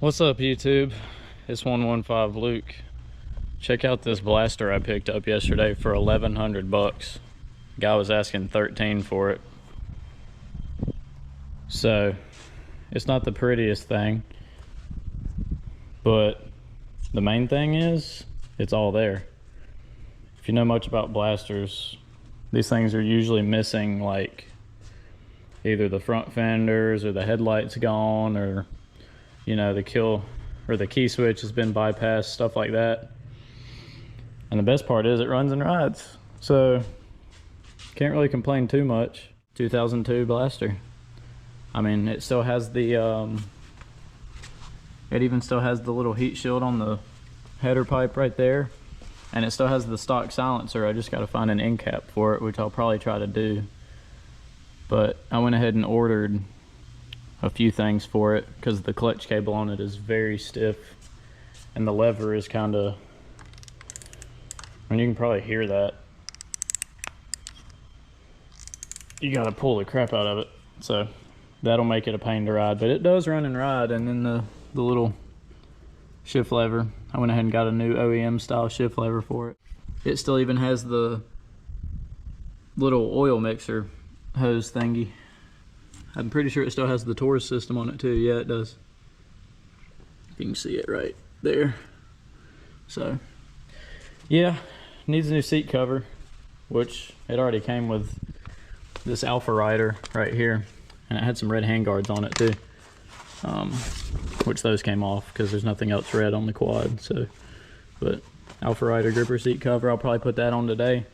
What's up, YouTube? It's 115 Luke. Check out this blaster I picked up yesterday for 1,100 bucks. Guy was asking 13 for it. So it's not the prettiest thing, but the main thing is it's all there. If you know much about blasters, these things are usually missing, like either the front fenders or the headlights gone, or you know, the kill or the key switch has been bypassed, stuff like that. And the best part is it runs and rides, so can't really complain too much. 2002 blaster. I mean, it still has the it even still has the little heat shield on the header pipe right there, and it still has the stock silencer. I just got to find an end cap for it, which I'll probably try to do. But I went ahead and ordered a few things for it because the clutch cable on it is very stiff, and the lever is kind of, and you can probably hear that. You got to pull the crap out of it, so that'll make it a pain to ride, but it does run and ride. And then the little shift lever, I went ahead and got a new OEM style shift lever for it. It still even has the little oil mixer hose thingy. I'm pretty sure it still has the Taurus system on it too. Yeah, it does. You can see it right there. So yeah, needs a new seat cover, which it already came with this Alpha Rider right here, and it had some red handguards on it too, which those came off because there's nothing else red on the quad. So, but Alpha Rider gripper seat cover, I'll probably put that on today.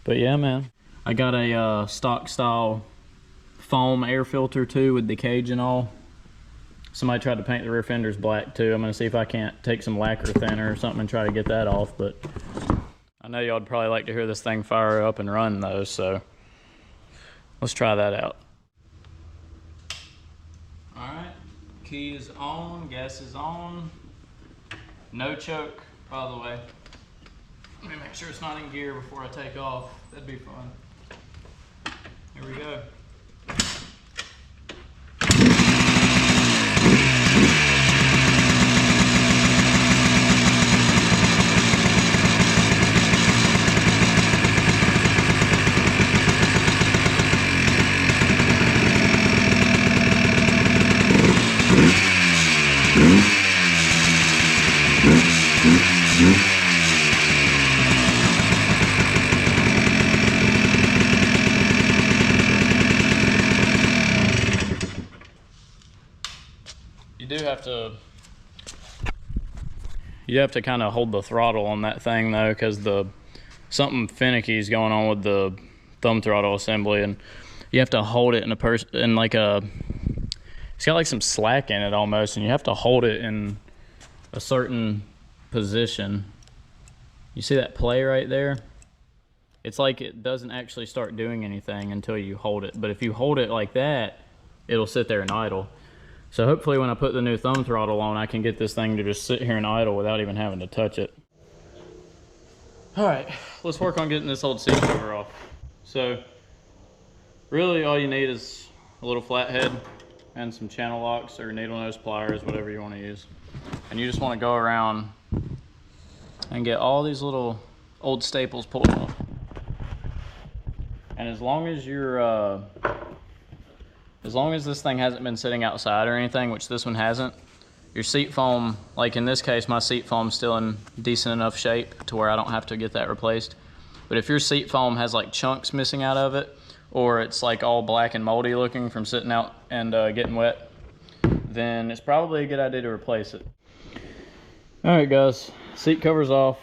But yeah, man, I got a stock style foam air filter too with the cage and all. Somebody tried to paint the rear fenders black too. I'm gonna see if I can't take some lacquer thinner or something and try to get that off. But I know y'all would probably like to hear this thing fire up and run though, so let's try that out. All right, key is on, gas is on. No choke, by the way. Let me make sure it's not in gear before I take off. That'd be fun. Here we go. You have to kind of hold the throttle on that thing though, because something finicky is going on with the thumb throttle assembly, and you have to hold it it's got like some slack in it almost, and you have to hold it in a certain position. You see that play right there? It's like it doesn't actually start doing anything until you hold it, but if you hold it like that, it'll sit there and idle. So hopefully when I put the new thumb throttle on, I can get this thing to just sit here and idle without even having to touch it. All right, let's work on getting this old seat cover off. So really all you need is a little flathead and some channel locks or needle nose pliers, whatever you want to use. And you just want to go around and get all these little old staples pulled off. And as long as this thing hasn't been sitting outside or anything, which this one hasn't, your seat foam, like in this case, my seat foam's still in decent enough shape to where I don't have to get that replaced. But if your seat foam has like chunks missing out of it, or it's like all black and moldy looking from sitting out and getting wet, then it's probably a good idea to replace it. All right, guys, seat cover's off.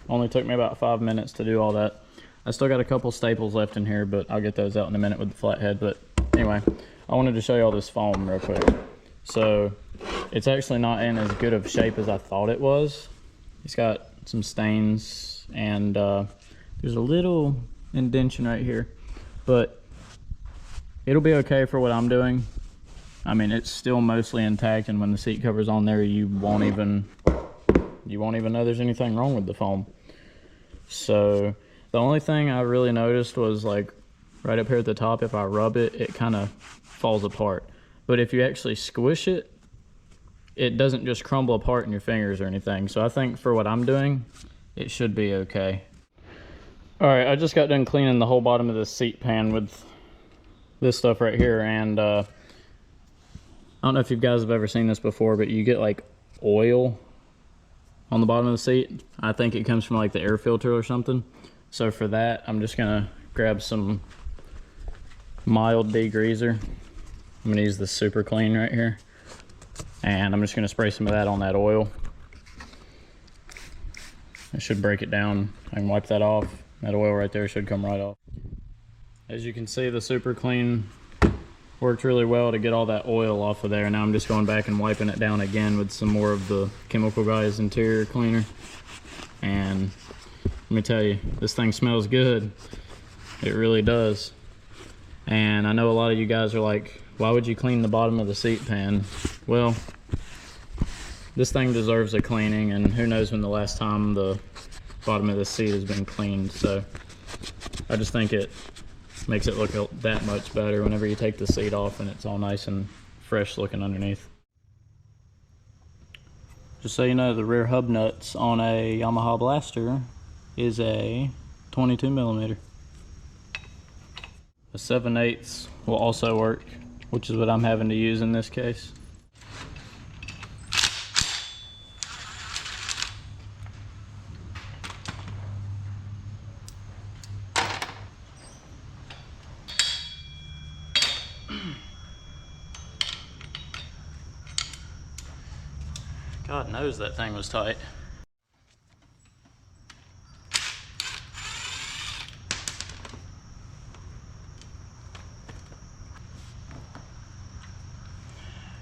Only took me about 5 minutes to do all that. I still got a couple staples left in here, but I'll get those out in a minute with the flathead. But anyway, I wanted to show you all this foam real quick. So it's actually not in as good of shape as I thought it was. It's got some stains, and there's a little indentation right here, but it'll be okay for what I'm doing. I mean, it's still mostly intact, and when the seat cover's on there, you won't even know there's anything wrong with the foam. So the only thing I really noticed was like right up here at the top, if I rub it, it kind of falls apart. But if you actually squish it, it doesn't just crumble apart in your fingers or anything. So I think for what I'm doing, it should be okay. All right, I just got done cleaning the whole bottom of this seat pan with this stuff right here, and I don't know if you guys have ever seen this before, but you get like oil on the bottom of the seat. I think it comes from like the air filter or something. So for that, I'm just gonna grab some mild degreaser. I'm gonna use the Super Clean right here, and I'm just gonna spray some of that on that oil. It should break it down. I can wipe that off. That oil right there should come right off. As you can see, the Super Clean worked really well to get all that oil off of there. Now I'm just going back and wiping it down again with some more of the Chemical Guys interior cleaner. And let me tell you, this thing smells good. It really does. And I know a lot of you guys are like, why would you clean the bottom of the seat pan? Well, this thing deserves a cleaning, and who knows when the last time the bottom of the seat has been cleaned. So I just think it makes it look that much better whenever you take the seat off and it's all nice and fresh looking underneath. Just so you know, the rear hub nuts on a Yamaha Blaster is a 22mm. A 7/8 will also work, which is what I'm having to use in this case. God knows that thing was tight.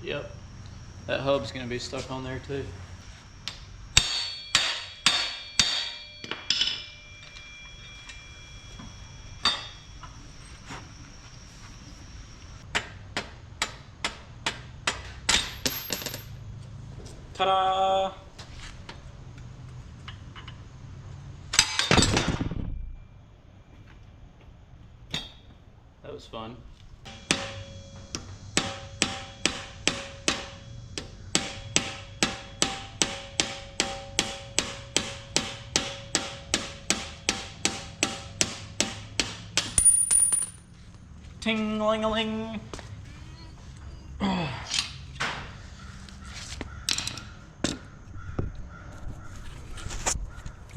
Yep, that hub's gonna be stuck on there too. Ta-da! That was fun. Ting-ling-a-ling.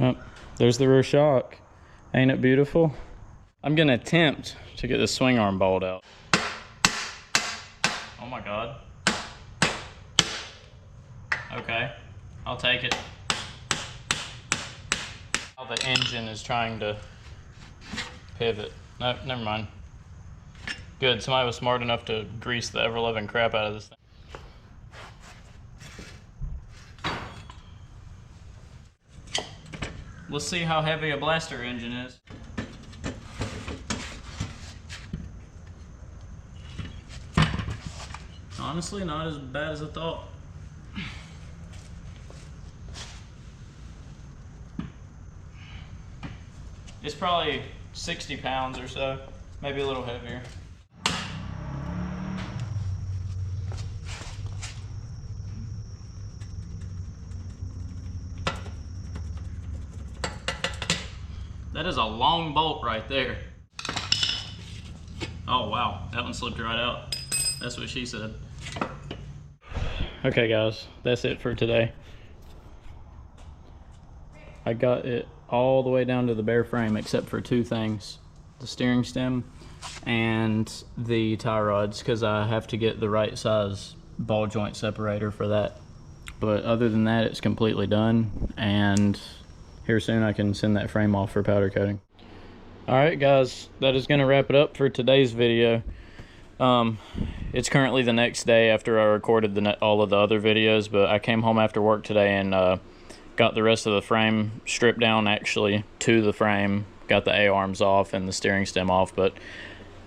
Oh, there's the rear shock. Ain't it beautiful? I'm gonna attempt to get the swing arm bolt out. Oh my God. Okay, I'll take it. Oh, the engine is trying to pivot. No, never mind. Good, somebody was smart enough to grease the ever-loving crap out of this thing. Let's see how heavy a Blaster engine is. Honestly, not as bad as I thought. It's probably 60 pounds or so, maybe a little heavier. That is a long bolt right there. Oh wow, that one slipped right out. That's what she said. Okay guys, that's it for today. I got it all the way down to the bare frame except for two things. The steering stem and the tie rods, because I have to get the right size ball joint separator for that. But other than that, it's completely done, and here soon I can send that frame off for powder coating. Alright guys, that is going to wrap it up for today's video. It's currently the next day after I recorded all of the other videos, but I came home after work today and got the rest of the frame stripped down actually to the frame. Got the A-arms off and the steering stem off, but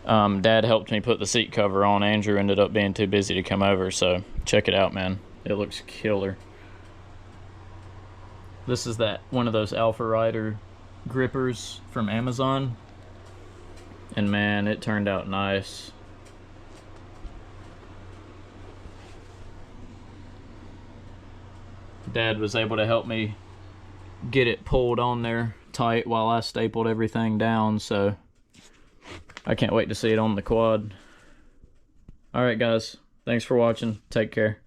Dad helped me put the seat cover on. Andrew ended up being too busy to come over, so check it out, man. It looks killer. This is one of those Alpha Rider grippers from Amazon, and man, it turned out nice. Dad was able to help me get it pulled on there tight while I stapled everything down, so I can't wait to see it on the quad. Alright guys, thanks for watching. Take care.